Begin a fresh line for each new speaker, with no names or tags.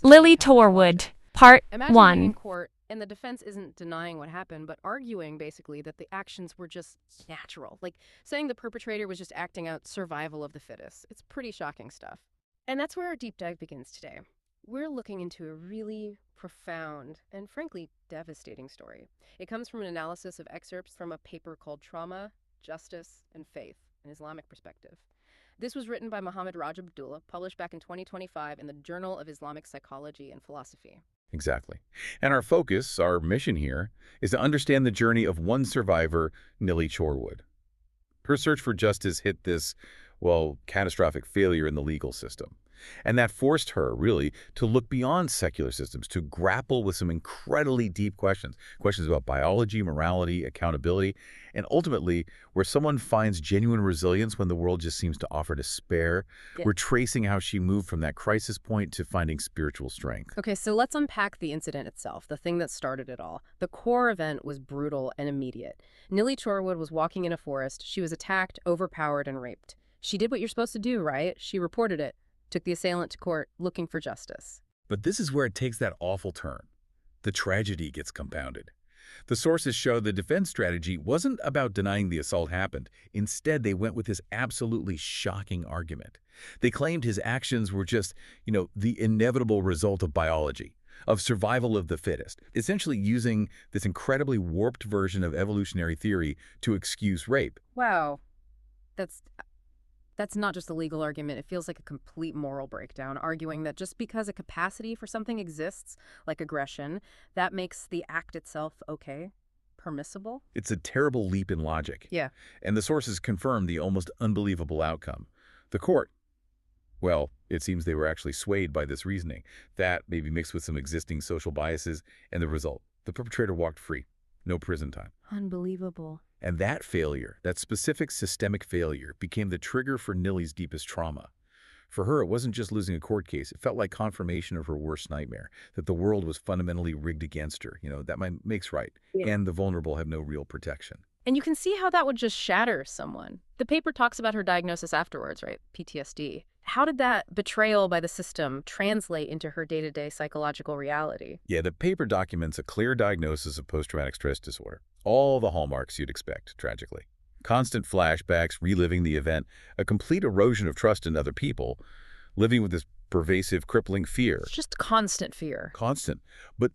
Lily Torwood, Part
Imagine being in
1.
court and the defense isn't denying what happened, but arguing basically that the actions were just natural. Like saying the perpetrator was just acting out survival of the fittest. It's pretty shocking stuff. And that's where our deep dive begins today. We're looking into a really profound and frankly devastating story. It comes from an analysis of excerpts from a paper called Trauma, Justice, and Faith, an Islamic Perspective. This was written by Muhammad Raj Abdullah, published back in 2025 in the Journal of Islamic Psychology and Philosophy.
Exactly. And our focus, our mission here, is to understand the journey of one survivor, Nilly Chorwood. Her search for justice hit this, well, catastrophic failure in the legal system. And that forced her, really, to look beyond secular systems, to grapple with some incredibly deep questions. Questions about biology, morality, accountability, and ultimately, where someone finds genuine resilience when the world just seems to offer despair.
Yeah.
We're tracing how she moved from that crisis point to finding spiritual strength.
Okay, so let's unpack the incident itself, the thing that started it all. The core event was brutal and immediate. Nilly Chorwood was walking in a forest. She was attacked, overpowered, and raped. She did what you're supposed to do, right? She reported it, took the assailant to court, looking for justice.
But this is where it takes that awful turn. The tragedy gets compounded. The sources show the defense strategy wasn't about denying the assault happened. Instead, they went with this absolutely shocking argument. They claimed his actions were just, the inevitable result of biology, of survival of the fittest, essentially using this incredibly warped version of evolutionary theory to excuse rape.
Wow. That's not just a legal argument. It feels like a complete moral breakdown, arguing that just because a capacity for something exists, like aggression, that makes the act itself okay, permissible.
It's a terrible leap in logic.
Yeah.
And the sources confirm the almost unbelievable outcome. The court, well, it seems they were actually swayed by this reasoning. That, maybe mixed with some existing social biases, and the result, the perpetrator walked free. No prison time.
Unbelievable.
And that failure, that specific systemic failure, became the trigger for Nilly's deepest trauma. For her, it wasn't just losing a court case. It felt like confirmation of her worst nightmare, that the world was fundamentally rigged against her, that makes right,
Yeah.
and the vulnerable have no real protection.
And you can see how that would just shatter someone. The paper talks about her diagnosis afterwards, right? PTSD. How did that betrayal by the system translate into her day-to-day psychological reality?
Yeah, the paper documents a clear diagnosis of post-traumatic stress disorder. All the hallmarks you'd expect, tragically. Constant flashbacks, reliving the event, a complete erosion of trust in other people, living with this pervasive, crippling fear.
It's just constant fear.
Constant. But